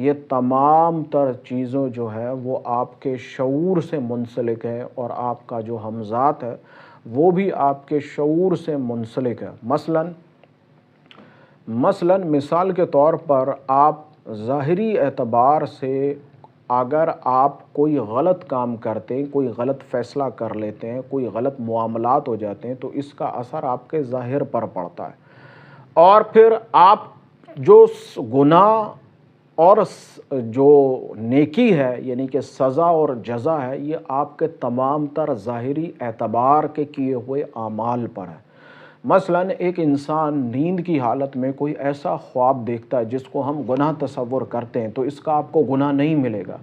یہ تمام تر چیزوں جو ہے وہ آپ کے شعور سے منسلک ہے، اور آپ کا جو ہمزات ہے وہ بھی آپ کے شعور سے منسلک ہے۔ مثلاً مثال کے طور پر آپ ظاہری اعتبار سے اگر آپ کوئی غلط کام کرتے ہیں، کوئی غلط فیصلہ کر لیتے ہیں، کوئی غلط معاملات ہو جاتے ہیں، تو اس کا اثر آپ کے ظاہر پر پڑتا ہے، اور پھر آپ جو گناہ اور جو نیکی ہے یعنی کہ سزا اور جزا ہے، یہ آپ کے تمام تر ظاہری اعتبار کے کیے ہوئے اعمال پر ہے۔ مثلاً ایک انسان نیند کی حالت میں کوئی ایسا خواب دیکھتا ہے جس کو ہم گناہ تصور کرتے ہیں، تو اس کا آپ کو گناہ نہیں ملے گا،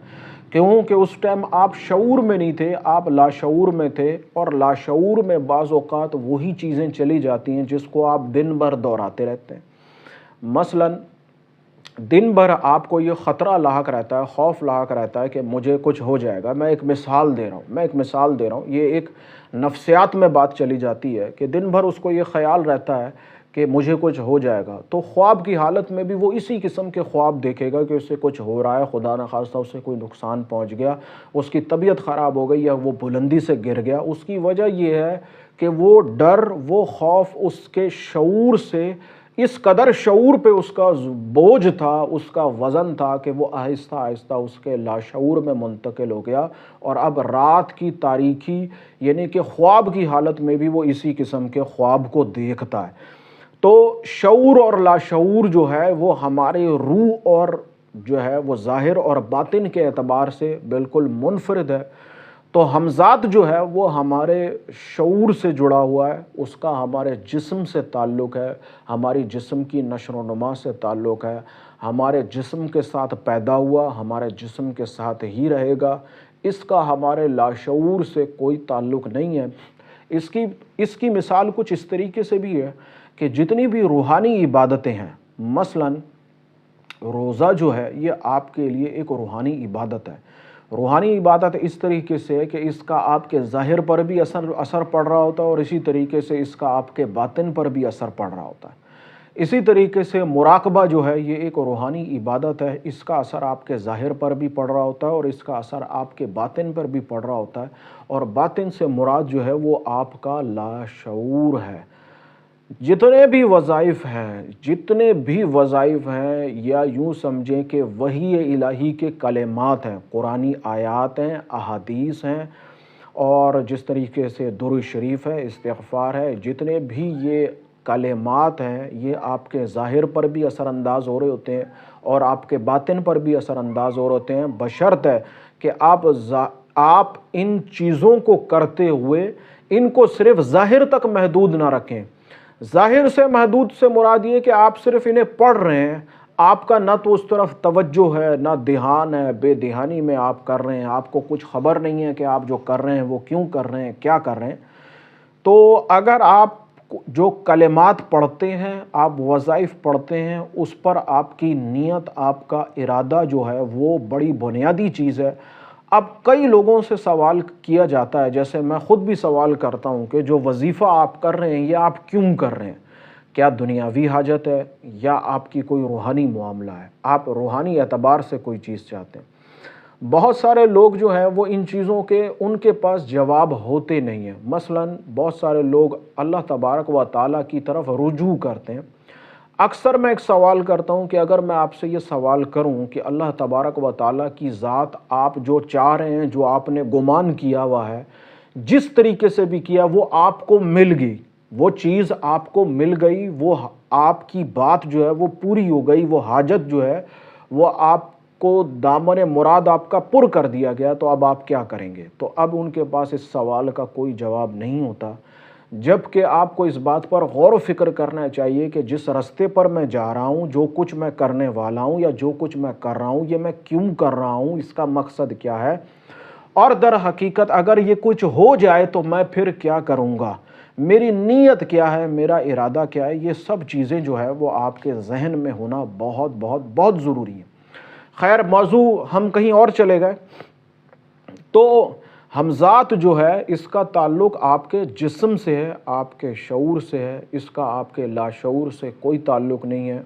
کیونکہ اس ٹائم آپ شعور میں نہیں تھے، آپ لاشعور میں تھے، اور لاشعور میں بعض اوقات وہی چیزیں چلی جاتی ہیں جس کو آپ دن بھر دہراتے رہتے ہیں۔ مثلاً دن بھر آپ کو یہ خطرہ لاحق رہتا ہے، خوف لاحق رہتا ہے کہ مجھے کچھ ہو جائے گا۔ میں ایک مثال دے رہا ہوں، یہ ایک نفسیات میں بات چلی جاتی ہے کہ دن بھر اس کو یہ خیال رہتا ہے کہ مجھے کچھ ہو جائے گا، تو خواب کی حالت میں بھی وہ اسی قسم کے خواب دیکھے گا کہ اس سے کچھ ہو رہا ہے، خدا نخواستہ اس سے کوئی نقصان پہنچ گیا، اس کی طبیعت خراب ہو گئی، یا وہ بلندی سے گر گیا۔ اس کی وجہ یہ ہے کہ وہ ڈر، وہ خوف اس کے شعور سے اس قدر شعور پہ اس کا بوجھ تھا، اس کا وزن تھا کہ وہ آہستہ آہستہ اس کے لاشعور میں منتقل ہو گیا، اور اب رات کی تاریکی یعنی کہ خواب کی حالت میں بھی وہ اسی قسم کے خواب کو دیکھتا ہے۔ تو شعور اور لاشعور جو ہے وہ ہمارے روح اور جو ہے وہ ظاہر اور باطن کے اعتبار سے بالکل منفرد ہے۔ تو ہمزات جو ہے وہ ہمارے شعور سے جڑا ہوا ہے، اس کا ہمارے جسم سے تعلق ہے، ہماری جسم کی نشو و نما سے تعلق ہے، ہمارے جسم کے ساتھ پیدا ہوا، ہمارے جسم کے ساتھ ہی رہے گا، اس کا ہمارے لاشعور سے کوئی تعلق نہیں ہے۔ اس کی مثال کچھ اس طریقے سے بھی ہے کہ جتنی بھی روحانی عبادتیں ہیں، مثلاً روزہ جو ہے یہ آپ کے لیے ایک روحانی عبادت ہے۔ روحانی عبادت اس طریقے سے ہے کہ اس کا آپ کے ظاہر پر بھی اثر پڑ رہا ہوتا ہے، اور اسی طریقے سے اس کا آپ کے باطن پر بھی اثر پڑ رہا ہوتا ہے۔ اسی طریقے سے مراقبہ جو ہے یہ ایک روحانی عبادت ہے، اس کا اثر آپ کے ظاہر پر بھی پڑ رہا ہوتا ہے، اور اس کا اثر آپ کے باطن پر بھی پڑ رہا ہوتا ہے، اور باطن سے مراد جو ہے وہ آپ کا لاشعور ہے۔ جتنے بھی وظائف ہیں یا یوں سمجھیں کہ وحی الہی کے کلمات ہیں، قرآنی آیات ہیں، احادیث ہیں، اور جس طریقے سے درود شریف ہے، استغفار ہے، جتنے بھی یہ کلمات ہیں یہ آپ کے ظاہر پر بھی اثر انداز ہو رہے ہوتے ہیں اور آپ کے باطن پر بھی اثر انداز ہو رہے ہوتے ہیں، بشرط ہے کہ آپ ان چیزوں کو کرتے ہوئے ان کو صرف ظاہر تک محدود نہ رکھیں۔ ظاہر سے محدود سے مراد یہ کہ آپ صرف انہیں پڑھ رہے ہیں، آپ کا نہ تو اس طرف توجہ ہے، نہ دھیان ہے، بے دھیانی میں آپ کر رہے ہیں، آپ کو کچھ خبر نہیں ہے کہ آپ جو کر رہے ہیں وہ کیوں کر رہے ہیں، کیا کر رہے ہیں۔ تو اگر آپ جو کلمات پڑھتے ہیں، آپ وظائف پڑھتے ہیں، اس پر آپ کی نیت، آپ کا ارادہ جو ہے وہ بڑی بنیادی چیز ہے۔ اب کئی لوگوں سے سوال کیا جاتا ہے، جیسے میں خود بھی سوال کرتا ہوں کہ جو وظیفہ آپ کر رہے ہیں یہ آپ کیوں کر رہے ہیں؟ کیا دنیاوی حاجت ہے یا آپ کی کوئی روحانی معاملہ ہے؟ آپ روحانی اعتبار سے کوئی چیز چاہتے ہیں؟ بہت سارے لوگ جو ہیں وہ ان چیزوں کے ان کے پاس جواب ہوتے نہیں ہیں۔ مثلاً بہت سارے لوگ اللہ تبارک و تعالیٰ کی طرف رجوع کرتے ہیں۔ اکثر میں ایک سوال کرتا ہوں کہ اگر میں آپ سے یہ سوال کروں کہ اللہ تبارک و تعالیٰ کی ذات آپ جو چاہ رہے ہیں، جو آپ نے گمان کیا ہوا ہے، جس طریقے سے بھی کیا وہ آپ کو مل گئی، وہ چیز آپ کو مل گئی، وہ آپ کی بات جو ہے وہ پوری ہو گئی، وہ حاجت جو ہے وہ آپ کو دامن مراد آپ کا پر کر دیا گیا، تو اب آپ کیا کریں گے؟ تو اب ان کے پاس اس سوال کا کوئی جواب نہیں ہوتا، جبکہ آپ کو اس بات پر غور و فکر کرنا چاہیے کہ جس راستے پر میں جا رہا ہوں، جو کچھ میں کرنے والا ہوں یا جو کچھ میں کر رہا ہوں، یہ میں کیوں کر رہا ہوں، اس کا مقصد کیا ہے، اور در حقیقت اگر یہ کچھ ہو جائے تو میں پھر کیا کروں گا، میری نیت کیا ہے، میرا ارادہ کیا ہے۔ یہ سب چیزیں جو ہے وہ آپ کے ذہن میں ہونا بہت بہت بہت ضروری ہے۔ خیر، موضوع ہم کہیں اور چلے گئے۔ تو ہمزات جو ہے اس کا تعلق آپ کے جسم سے ہے، آپ کے شعور سے ہے، اس کا آپ کے لاشعور سے کوئی تعلق نہیں ہے۔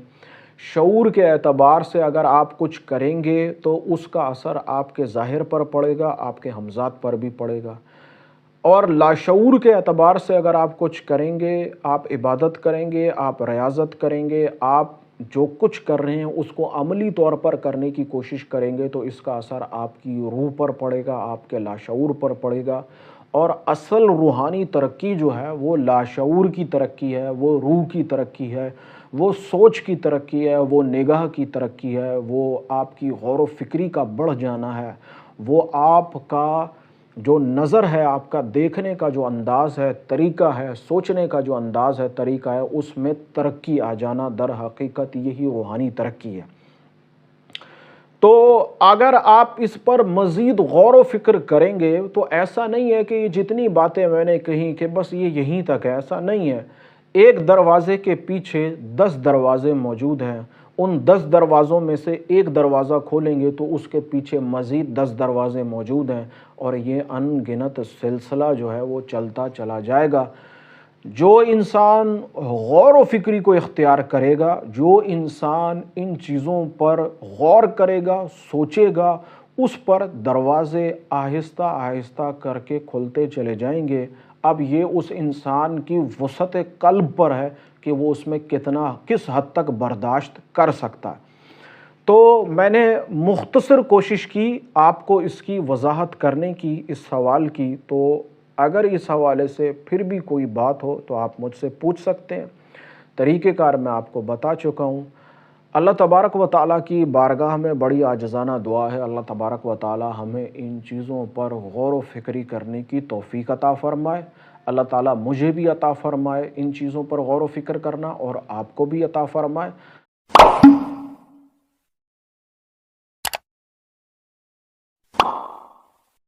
شعور کے اعتبار سے اگر آپ کچھ کریں گے تو اس کا اثر آپ کے ظاہر پر پڑے گا، آپ کے ہمزات پر بھی پڑے گا، اور لاشعور کے اعتبار سے اگر آپ کچھ کریں گے، آپ عبادت کریں گے، آپ ریاضت کریں گے، آپ جو کچھ کر رہے ہیں اس کو عملی طور پر کرنے کی کوشش کریں گے، تو اس کا اثر آپ کی روح پر پڑے گا، آپ کے لاشعور پر پڑے گا۔ اور اصل روحانی ترقی جو ہے وہ لاشعور کی ترقی ہے، وہ روح کی ترقی ہے، وہ سوچ کی ترقی ہے، وہ نگاہ کی ترقی ہے، وہ آپ کی غور و فکری کا بڑھ جانا ہے، وہ آپ کا جو نظر ہے، آپ کا دیکھنے کا جو انداز ہے، طریقہ ہے، سوچنے کا جو انداز ہے، طریقہ ہے، اس میں ترقی آ جانا، در حقیقت یہی روحانی ترقی ہے۔ تو اگر آپ اس پر مزید غور و فکر کریں گے تو ایسا نہیں ہے کہ یہ جتنی باتیں میں نے کہیں کہ بس یہ یہیں تک ہے، ایسا نہیں ہے۔ ایک دروازے کے پیچھے 10 دروازے موجود ہیں، ان 10 دروازوں میں سے ایک دروازہ کھولیں گے تو اس کے پیچھے مزید 10 دروازے موجود ہیں، اور یہ ان گنت سلسلہ جو ہے وہ چلتا چلا جائے گا۔ جو انسان غور و فکری کو اختیار کرے گا، جو انسان ان چیزوں پر غور کرے گا، سوچے گا، اس پر دروازے آہستہ آہستہ کر کے کھلتے چلے جائیں گے۔ اب یہ اس انسان کی وسعت قلب پر ہے کہ وہ اس میں کس حد تک برداشت کر سکتا ہے۔ تو میں نے مختصر کوشش کی آپ کو اس کی وضاحت کرنے کی، اس سوال کی، تو اگر اس حوالے سے پھر بھی کوئی بات ہو تو آپ مجھ سے پوچھ سکتے ہیں۔ طریقہ کار میں آپ کو بتا چکا ہوں۔ اللہ تبارک و تعالیٰ کی بارگاہ میں بڑی عاجزانہ دعا ہے، اللہ تبارک و تعالیٰ ہمیں ان چیزوں پر غور و فکری کرنے کی توفیق عطا فرمائے۔ اللہ تعالیٰ مجھے بھی عطا فرمائے ان چیزوں پر غور و فکر کرنا، اور آپ کو بھی عطا فرمائے۔